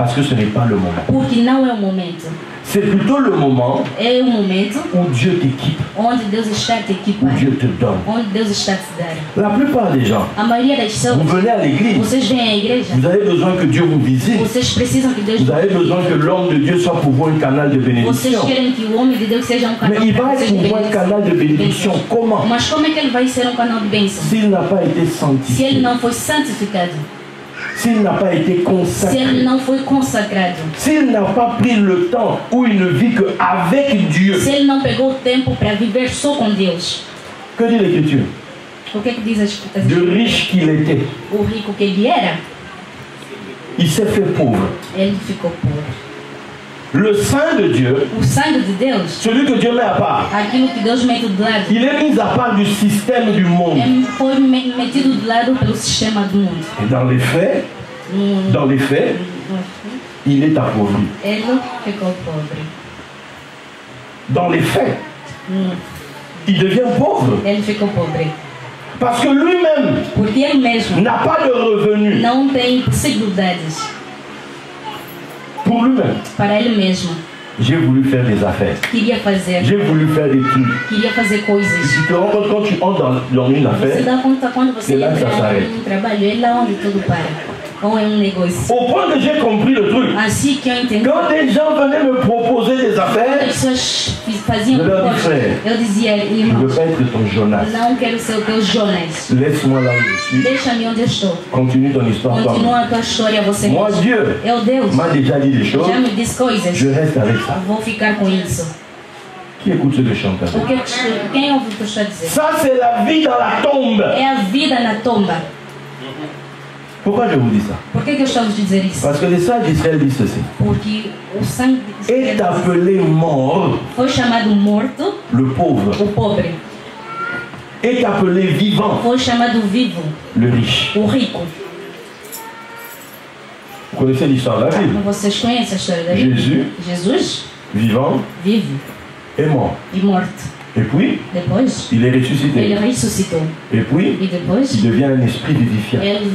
Parce que ce n'est pas le moment. Porque não é o momento. C'est plutôt le moment É o momento où Dieu t'équipe, onde Deus está a te où equipar, Dieu te donne. onde Deus está a te dar. La plupart des gens, A maioria das pessoas, vous venez à l'église, vocês vêm à igreja, vous avez besoin que Dieu vous visite. vocês precisam que Deus Vous avez besoin que l'homme de Dieu soit pour vous un canal de vocês bénédiction. querem que o homem de Deus seja canal Mais il va para vocês être de pour vous un canal de bénédiction. Comment? Mas como é que ele vai ser canal de bênção? S'il n'a pas été Se ele sanctifié, não foi santificado, s'il n'a pas été se ele consacré, não foi consagrado, s'il n'a pas pris le temps où il ne vit qu'avec Dieu. se ele não pegou o tempo para viver só com Deus. Que dit l'Écriture? O que é que diz as De riche qu'il était, O rico que ele era, il s'est fait pauvre. ele ficou pobre. Le Saint de Dieu, O sangue de Deus, celui que Dieu met à part, aquilo que Deus mete de lado, il est mis à part du système du monde. foi metido de lado pelo sistema do mundo. Et dans les faits, il est appauvri. Ele ficou pobre. Dans les faits, il devient pauvre. Ele ficou pobre. Parce que lui-même Porque ele mesmo n'a pas de revenus não tem possibilidades pour lui-même. para ele mesmo. J'ai voulu faire des affaires. Queria fazer, J'ai voulu faire des trucs. queria fazer Et coisas. tu te rends compte quand tu entres dans une Você affaire, dá conta quando você C'est là que entra ça s'arrête. em trabalho, é lá onde tudo para. Ou é negócio. au point que j'ai compris le truc. Assim que eu entendi. Quand des gens venaient me proposer des As affaires, pessoas faziam Je leur dis, proposta. frère, Eu dizia, je ne irmão, veux pas être ton Jonas. não quero ser o teu Jonas. Laisse-moi là où je suis. Deixa-me onde eu estou. Continue ton histoire. Continua toi-même. a tua história você Moi, mesmo. Dieu É o Deus. m'a déjà dit des choses. Já me disse coisas. Je reste avec ça. Vou ficar com isso. Qui écoute ce que je chante avec? O que, quem ouve o que eu estou a dizer? Ça, c'est la vie dans la tombe. É a vida na tomba. Pourquoi je vous dis ça? Por que eu estou a te dizer isso? Parce que les saints d'Israël disent ceci. Porque o sangue de Est Israel appelé mort foi chamado morto, le pauvre. o pobre. Est appelé vivant Foi chamado vivo, le riche. o rico. Vous connaissez l'histoire de la Bible? Vocês conhecem a história da Bíblia? Jésus, Jesus vivant, vive est mort. e morto. Et puis, Depois, il est ele ressuscité. ressuscitou. Et puis, E depois, il devient un esprit vivifiant. ele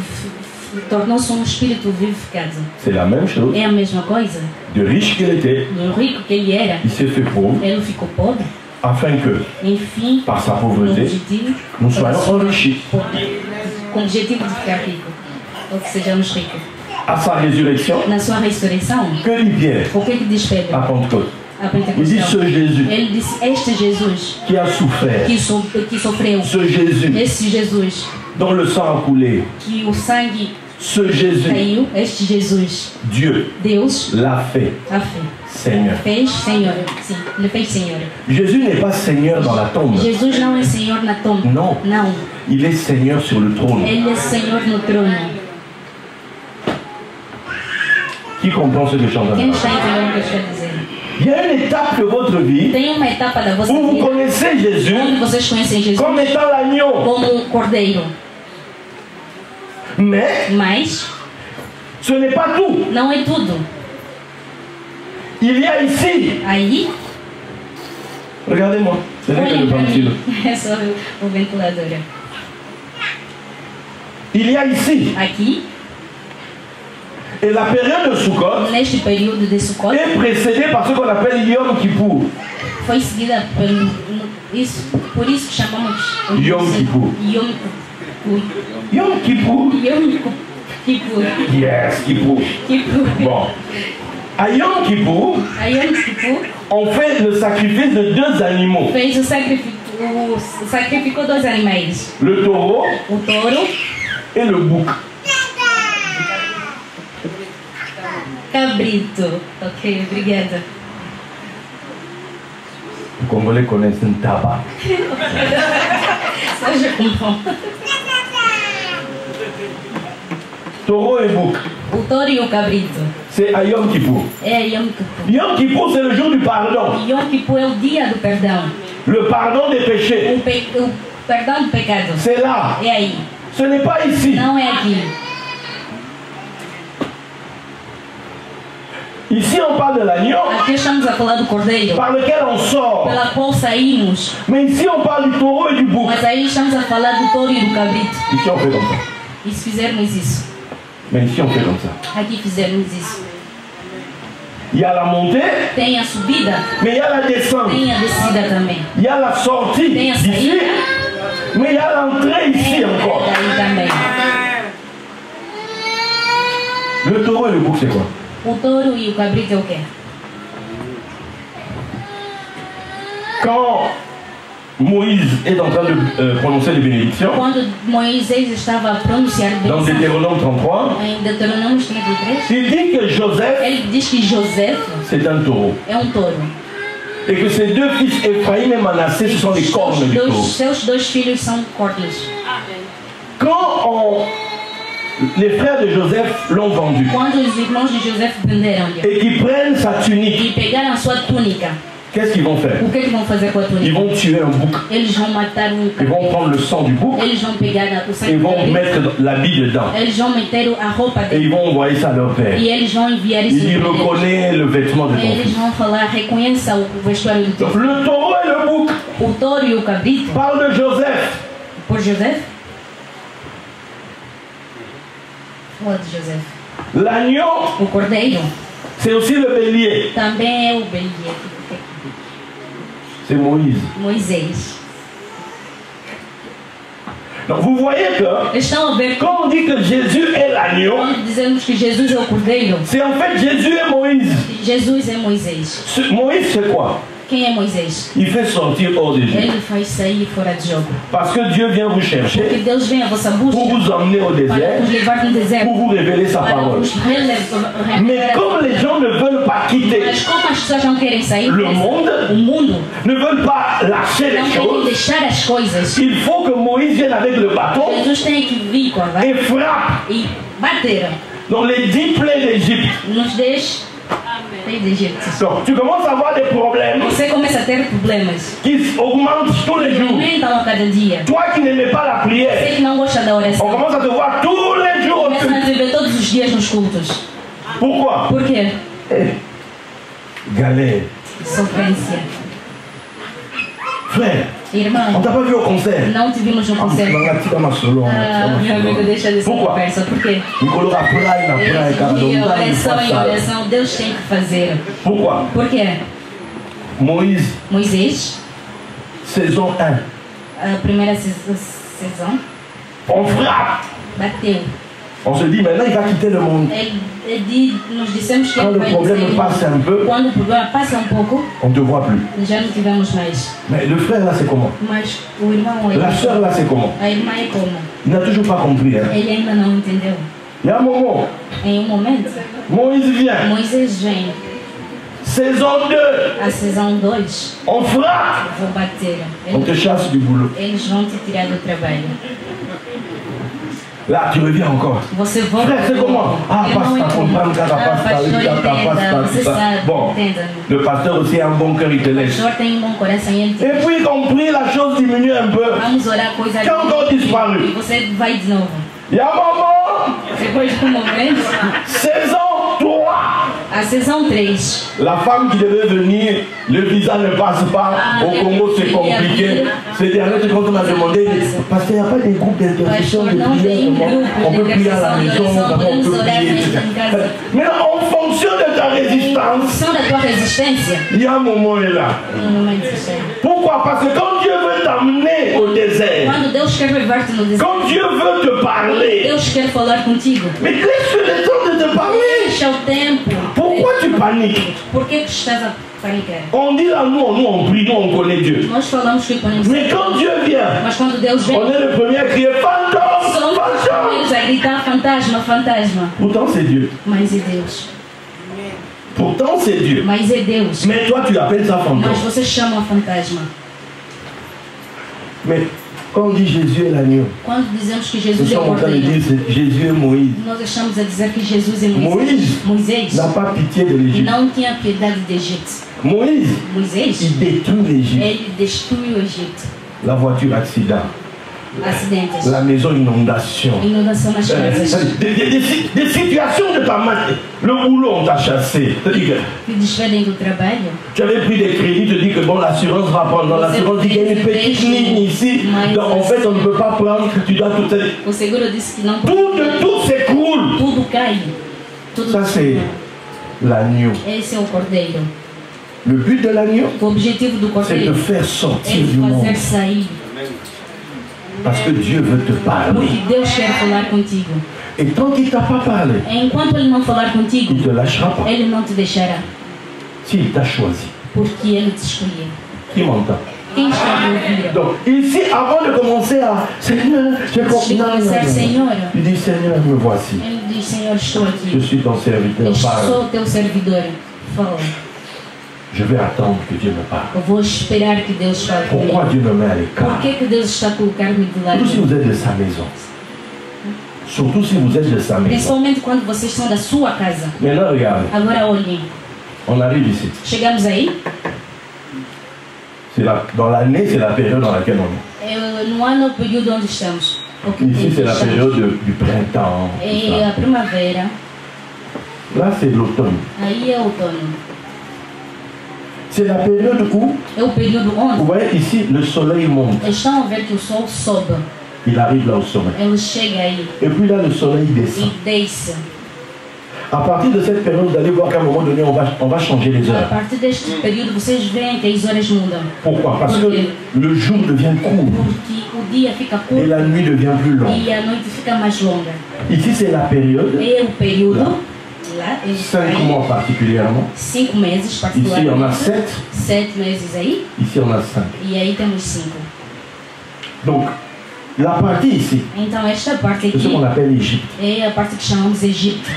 tornou-se espírito vivificado. C'est la même chose. É a mesma coisa. De riche qu'il était, Do rico que ele era, il s'est fait pauvre ele ficou pobre. afin que, Enfim, par sa com o pauvreté, objetivo, nous soyons enrichis. com o objetivo de ficar rico. Ou que sejamos ricos. À sa résurrection, Na sua ressurreição, que dit Pierre o que diz à Pedro? Pentecôte? A Il dit Pentecostal. ce Jésus Ele disse, este Jesus qui a souffert, que sofreu, ce Jésus esse Jesus dont le sang a coulé, que o sangue ce Jésus, caiu, este Jesus, Dieu Deus l'a fait a fé. Seigneur. Fez Senhor, sim, ele fez Senhor. Jésus n'est pas Seigneur dans la tombe. Jesus não é Senhor na tomba. Non, Não, il est Seigneur sur le trône. ele é Senhor no trono. Qui comprend ce que je suis en train de Quem dire? está entendendo o que eu estou dizendo? Il y a une étape de votre vie Tem uma etapa da vossa où vous vida connaissez Jésus onde vocês conhecem Jesus comme étant l'agneau. como um cordeiro. Mais Mas ce n'est pas tout. não é tudo. Il y a ici, Aí, regardez-moi, c'est vrai que olhem le para ventile. mim. É só o ventilador. Il y a ici, Aqui, et la période de Sukkot neste período de Sukkot, est précédée par ce qu'on appelle Yom Kippour. foi seguida por isso que chamamos Yom Kippur. Yom Yom Kippour. Kippur. Yes, Kippour. Kippur. Bon. À Yom Kippour, A Yom Kippur on fait le sacrifice de deux animaux. fez sacrificou dois animais, Le taureau o touro, et le bouc. cabrito. Ok, obrigada. Les Congolais connaissent un tabac. Ça je comprends. Taureau et bouc. O touro e o cabrito. C'est à Yom Kippour. É Yom Kippur. Yom Kippour, c'est le jour du pardon. Yom Kippur é o dia do perdão. Le pardon des péchés. O perdão do pecado. C'est là. É aí. Ce n'est pas ici. Não é aqui. Ici, on parle de l'agneau Aqui estamos a falar do cordeiro, par lequel on sort. pela qual saímos. Mais ici, on parle du taureau et du bouc. Mas aí estamos a falar do touro e do cabrito. Ici, on fait comme ça. E se fizermos isso? Mais ici, on fait comme ça. Aqui fizermos isso. Il y a la montée, tem a subida, mais il y a la descente. tem a descida também. Il y a la sortie Tem a d'ici, saída, mais il y a l'entrée ici tem encore. daí também. Le taureau et le bouc, c'est quoi? O touro e o cabrito é o quê? Quand Moïse est en train de prononcer les bénédictions, Quando Moisés estava a pronunciar dans bênçãos, Deutéronome 33, em Deuteronômio 33, il dit que Joseph, ele diz que José c'est un taureau. é touro. Et que ses deux fils, Ephraïm et Manassé, ce sont les cornes du taureau. Seus dois filhos são cornos. Quand les frères de Joseph l'ont vendu Quando os irmãos de José venderam-lhe et qu'ils prennent sa tunique, e pegaram a sua túnica, qu'est-ce qu'ils vont faire? o que vão fazer com a Ils túnica? vont tuer un bouc. Eles vão matar Ils vont cabrito. prendre le sang du bouc Eles vão pegar o et sangue ils do vont cabrito. mettre l'habit dedans. Eles vão meter a roupa Et ils dele. vont envoyer ça à leur père. E eles vão enviar isso Il dit para eles. reconnais le vêtement de ton Eles fils. vão falar, reconheça o vestuário do teu Donc filho. le taureau et le bouc O touro e o cabrito, parlent de Joseph. por José. Fala de José. L'agneau, O cordeiro c'est aussi le bélier. também é o bélier. C'est Moïse. Moisés. Donc vous voyez que Estão a ver quand on dit que Jésus est l'agneau, quando dizemos que Jesus é o cordeiro, c'est en fait Jésus et Moïse. Jesus é Moisés. Moïse c'est quoi? Quem é Moisés? Il fait sortir hors d'Égypte. Ele faz sair fora de jogo. Parce que Dieu vient vous Porque chercher Deus vem à vossa busca pour vous emmener au para désert, vos levar no deserto, pour vous révéler sa para parole. vos Mais comme les gens ne veulent pas quitter Mas como as pessoas não querem sair, le monde, o mundo ne veulent pas lâcher não les querem choses, deixar as coisas. il faut que Moïse vienne avec le bâton Jesus tem que vir com a vara et frappe e bater dans les 10 plaies d'Égypte. nos 10 reis do Egito. Donc tu commences à avoir des problèmes Você começa a ter problemas. qui augmentent tous les jours. Aumentam a cada dia. Toi qui n'aimais pas la prière, Você que não gosta da on oração, commence à te voir tous les jours au começa a culte. te ver todos os dias nos cultos. Pourquoi? Por quê? Galère. Sofrência. Frère, on Irmão, t'a pas vu au concert. não te vimos no concerto. Ah, meu amigo, deixa dessa Pourquoi? conversa. Por quê? Nicolas a praia na praia, cara, Esse dia, não dá de oração em passar. oração, Deus tem que fazer. Pourquoi? Por quê? Moïse, Moisés, saison 1. a primeira sessão, On frappe. bateu. On se dit maintenant il va quitter le monde. Nós dissemos que Quand ele le vai problème dizer, passe un peu, quando o problema passa pouco, on ne te voit plus. já não tivemos mais. Mais le frère là c'est comment? Mas o irmão, La sœur là c'est comment? a irmã é como? Il n'a toujours pas compris. Hein? Ele ainda não entendeu. Il y a un moment, Em momento, Moïse vient. Moisés vem, Saison 2, a sessão 2, on frappe. vou bater. On te chasse du boulot. Eles vão te tirar do trabalho. Là, tu reviens encore. Você volta. Frère, c'est comment? Ah, Irmão, passe é ta como? comprendre, Ah, pastor, entenda, você sabe, Bon, entenda. le pasteur aussi a un bon cœur, il te O laisse. pastor tem um bom coração e ele te... Et puis, compris, la chose diminue un peu. Vamos orar coisa Tem encore disparu. e você vai de novo. Il y a un moment, Depois de um momento, saison 3. a sessão 3. La femme qui devait venir, le visa ne passe pas. Au Congo, c'est compliqué. Ces derniers, quand on a demandé, parce qu'il n'y a pas des groupes d'intercession de prière. On peut prier à la maison, on peut prier, etc. Mais en fonction de ta résistance, São da tua resistência. il y a un moment là. Momento sério. Pourquoi? Parce que quand Dieu veut t'amener au désert, Quando Deus quer levar-te no deserto, quand Dieu veut te parler, Deus quer falar contigo. mais laisse le temps de te parler. Deixa o tempo. Pourquoi tu paniques? Por que tu estás a panicar? On dit là, nous on prie, nous on connaît Dieu. Nós falamos que conhecemos. Mais quand Dieu vient, Mas quando Deus vem, on est le premier à crier fantôme, somos os fantôme. primeiros a gritar fantasma, fantasma. Pourtant c'est Dieu. Mas é Deus. Pourtant c'est Dieu. Mas é Deus. Mais toi tu appelles ça fantôme. Mas você chama fantasma. Mais quand on dit Jésus est l'agneau, Quando dizemos que nous Jesus é o sommes en train de cordeiro, dire c'est Jésus est Moïse. nós estamos a dizer que Jesus é Moïse Moisés n'a pas pitié de l'Égypte. não tinha piedade de Egito. Moïse, Moisés, il détruit l'Égypte. ele destruiu o Egito. La voiture accident, Acidentes, la maison inondation. inundação nas casas, Des situations de ta main. Le boulot, on t'a chassé. C'est-à-dire que despedem do trabalho. que tu avais pris des crédits, tu dis que bon, l'assurance va prendre. Dans l'assurance, dit qu'il y a une petite ligne ici. Donc, en fait, on ne peut pas prendre. Tu dois tout. O seguro disse que não. Tout s'écroule. Tudo cai. Tudo Ça, c'est l'agneau. Esse é o cordeiro. Le but de l'agneau, O objetivo do c'est de cordeiro faire é sortir du monde. fazer sair. Parce que Dieu veut te parler. Porque Deus quer falar contigo. Et tant qu'il ne t'a pas parlé, Enquanto Ele não falar contigo, il ne te lâchera pas. Ele não te deixará. S'il t'a choisi. Porque Ele te escolheu. Qui m'entend? Quem está a ouvir? Donc, ici, avant de commencer à Seigneur, j'ai compris. Non, non, non, non. Senhor, Il dit Seigneur, me voici. Ele diz: Senhor, estou Je aqui. suis ton serviteur. Eu Parle. sou teu servidor. Fala. Je vais attendre que Dieu me parle. Eu vou esperar que Deus fale Pourquoi comigo. Dieu me met à Por l'écart? que Deus está a colocar-me de lado? Surtout si vous êtes de sa maison. Surtout si vous êtes de sa maison. Principalmente quando vocês são da sua casa. Maintenant, regarde. Agora olhem. On arrive ici. Chegamos aí. Dans l'année, c'est la période dans laquelle on est. No ano, o período onde estamos. Ici, c'est la période du printemps. tout É ça. a primavera. Là, c'est l'automne. Aí é outono. C'est la période où, É o período vous onde voyez ici, le soleil monte. estão a ver que o sol sobe. Il arrive là au sommet. Ele chega aí Et puis là, le soleil descend. e desce. À partir de cette période, vous allez voir qu'à un moment donné, on va changer les A heures. partir deste período, vocês veem que as horas mudam. Pourquoi? Parce que le jour devient court Porque o dia fica et curto la nuit devient plus longue. e a noite fica mais longa. Ici, c'est la période, É o período, lá, 5 mois particulièrement. 5 meses, Ici, il y en a particularmente. 7. 7 meses aí. Ici, on a 5. E aí temos 5. Donc, la partie ici, Então esta parte c'est ce qu'on aqui appelle l'Égypte. é a parte que chamamos Egito.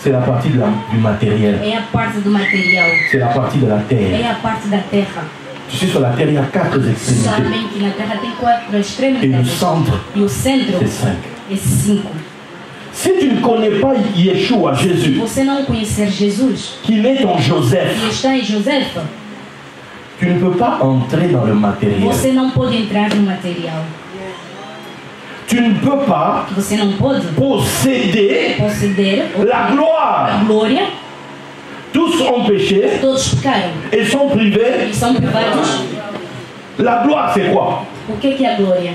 C'est la partie du matériel. É a parte do material. C'est la partie de la terre. É a parte da terra. Tu sais, sur la terre, il y a 4 extrémités. Sabem que na terra tem 4 Et le extremidades. centre, E o centro c'est 5. é 5. Si tu ne connais pas Yeshua, Jésus, Você não conhecer Jesus, qu'il est ton que Joseph, está em José, tu ne peux pas entrer dans le matériel. você não pode entrar no material. Tu ne peux pas Você não pode posséder conceder la a gloire. glória. Tous ont péché Todos pecaram et sont privés. e são privados. La gloire, c'est quoi? O que é a glória?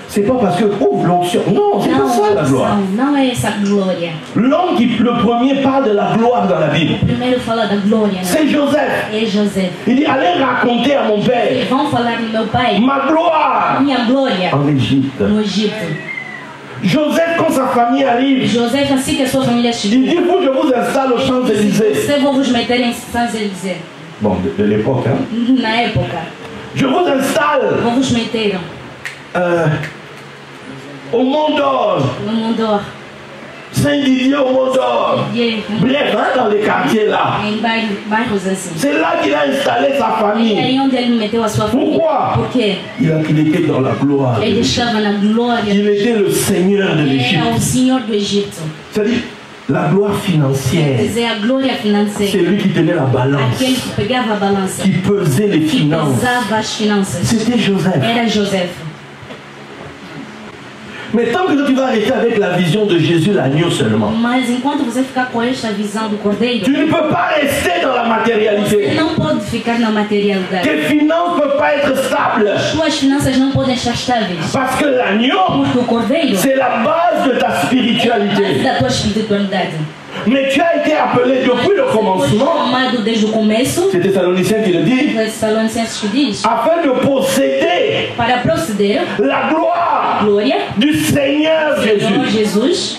C'est pas parce que, oh, l'onction. Non, c'est pas ça la gloire. Não é essa glória. L'homme qui, le premier, parle de la gloire dans la Bible. O primeiro fala da glória, né? C'est Joseph. É José. Il dit, allez raconter à mon Eles père vão falar no meu pai, ma gloire minha glória en Égypte. no Egito. Joseph, quand sa famille arrive, José, assim que a sua família il chegou, dit, vous, je vous installe aux Champs-Élysées. você vou vos meter em Champs-Élysées. Bon, de l'époque, hein. Na época, Je vous installe vou vos meter au Mont d'Or, no mundo Saint-Didier au Mont d'Or. de Bref, hein, dans les quartiers là. em bairros assim. C'est là qu'il a installé sa E famille. aí onde ele meteu a sua família. Pourquoi? Porque Il était dans la gloire. ele estava na glória. Il était le Seigneur de Era o l'Égypte. Senhor do Egito. C'est-à-dire, la gloire Quer financière, dizer, a glória c'est financeira. lui qui tenait la balance, Aquele que pegava a balança, qui pesait les que finances. pesava as finanças. C'était Joseph. Era José. Mais tant que tu vas rester avec la vision de Jésus, l'agneau seulement, Mas enquanto você ficar com esta visão do cordeiro, tu ne peux pas rester dans la você matérialité. não pode ficar na materialidade. Tes finances ne peuvent pas être stables. Suas finanças não podem estar estáveis. Parce que l'agneau, Porque o cordeiro c'est la base de ta é a base spiritualité. da tua espiritualidade. Mais tu as été appelé depuis le Foi commencement, chamado desde o começo, c'est Thessaloniciens qui le dit, Tessalonicenses que diz, afin de posséder para proceder la gloire glória du Seigneur do Senhor Jésus. Jesus.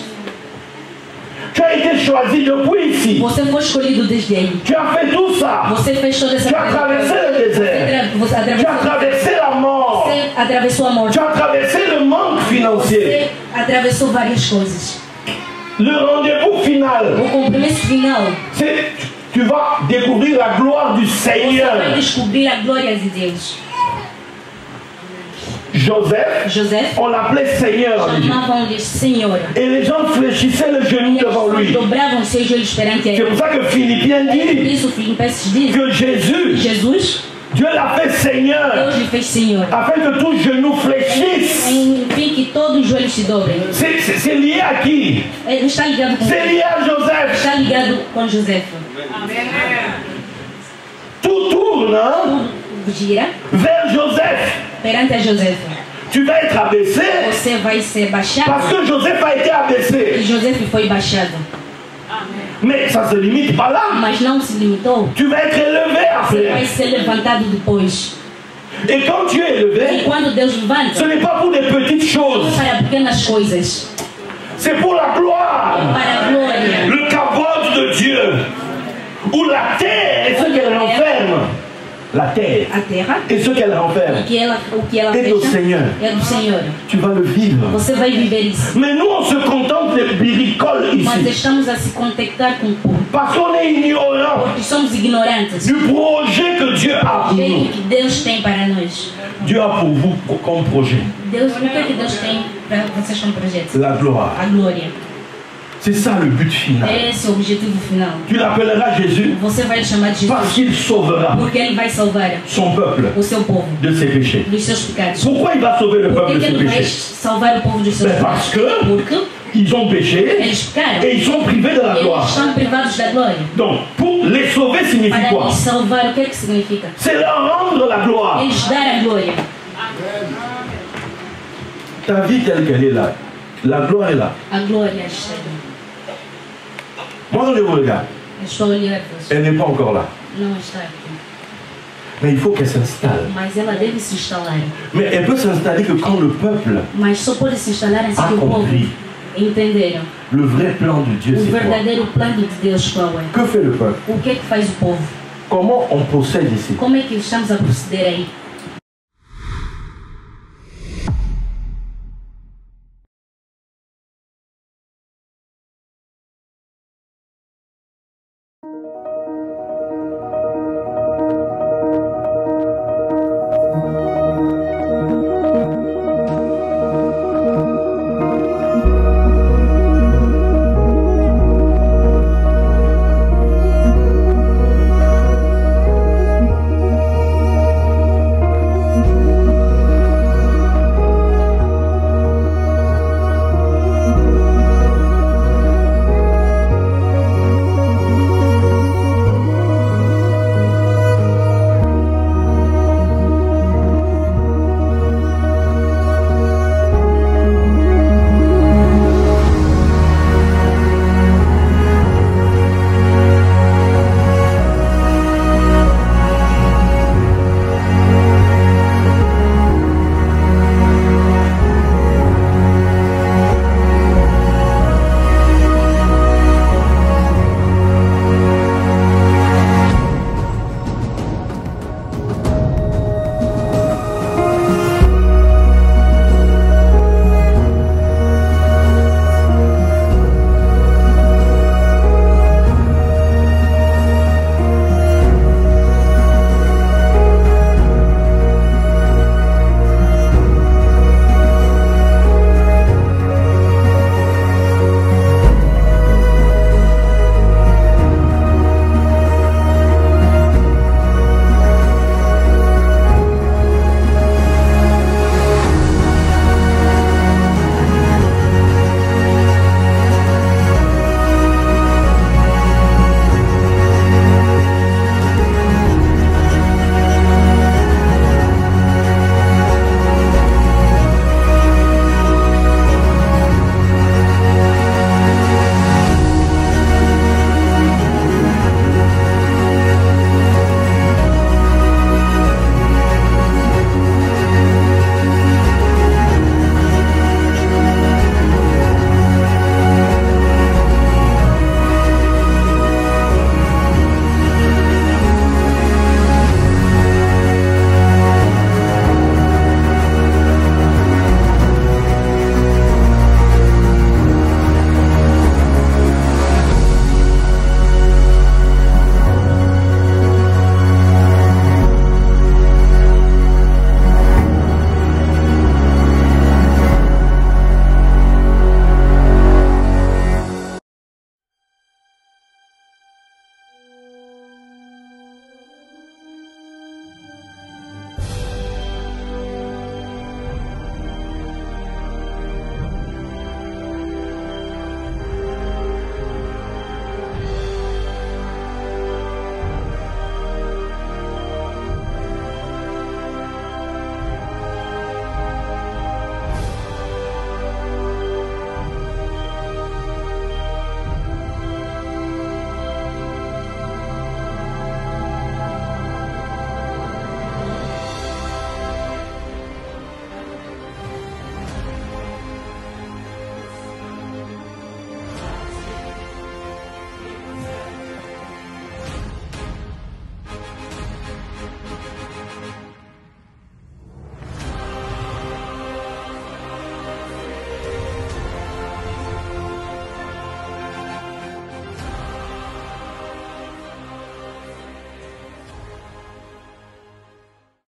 Tu as été choisi depuis ici. Você foi escolhido desde aí. Tu as fait tout ça. Você fez toda essa Tu as traversé le désert. Você Tu as atravessou, traversé la mort. você atravessou a morte. Tu as traversé le manque financier. Você atravessou várias coisas. Le rendez-vous final, O compromisso final, c'est tu vas découvrir la gloire du você Seigneur. vai descobrir a glória de Deus. Joseph, José on l'appelait Seigneur en Égypte. chamavam-lhe Senhor. Et les gens fléchissaient le genou E as devant pessoas lui. dobravam os seus joelhos perante C'est ele. pour ça que Philippiens Por dit isso, Filipenses diz que Jésus, Jesus, Dieu l'a fait Seigneur, Deus lhe fez Senhor. afin que tout genou fléchisse. Enfim, que todos os joelhos se dobrem. C'est lié à qui? Ele está ligado com C'est lié à Joseph. Está ligado com José. Tout tourne hein, Tudo gira vers Joseph. perante a José. Tu vas être abaissé Você vai ser parce baixado. que Joseph a été E abaissé. José foi baixado. Mais ça ne se limite pas là. Mas não se limitou. Tu vas être élevé Você vai après. ser levantado depois. Et quand tu es E élevé, quando Deus ce levanta, n'est pas pour des petites choses. para pequenas coisas, C'est pour la gloire. para a glória. Le kavod de Dieu. Ou la terre et ce qu'elle renferme. La terre A terra, et ce qu'elle renferme. o que ela É do fecha, Senhor. é do Senhor. Tu vas le vivre. Você vai viver isso. Mais nous, on se contente des biricoles Mas ici. estamos a se contactar com o povo. Parce qu'on est ignorant Porque somos ignorantes. du projet que Dieu a pour O jeito nous. que Deus tem para nós. Dieu a pour vous comme projet Deus, o que é que Deus tem para vocês como projeto? la gloire. A glória. C'est ça le but final. Esse é o objetivo final. Tu l'appelleras Jésus Você vai chamar de parce Jesus qu'il sauvera porque Ele vai salvar son peuple o seu povo de ses péchés. dos seus pecados. Pourquoi il va sauver le Por peuple que de ses Ele vai péchés? salvar o povo dos seus Ben parce pecados? que Porque ils ont péché eles pecaram. et ils sont privés de la Eles gloire. estão privados da glória. Donc, pour les sauver signifie Para quoi? lhes salvar, o que é que significa? C'est leur rendre la gloire. Eles dar a glória. Ta vie telle qu'elle est là, la gloire est là. A glória está ali. Moi, je vous regarde, Eu estou a olhar para você. elle n'est pas encore là. Não está aqui. Mais il faut qu'elle s'installe. Mas ela deve se instalar. Mais elle peut s'installer que quand le peuple Mas só pode se instalar assim a que o povo compris entenderam le vrai plan de Dieu, o c'est quoi? verdadeiro plano de Deus qual é. Que fait le peuple? O que é que faz o povo? Comment on procède ici? Como é que estamos a proceder aí?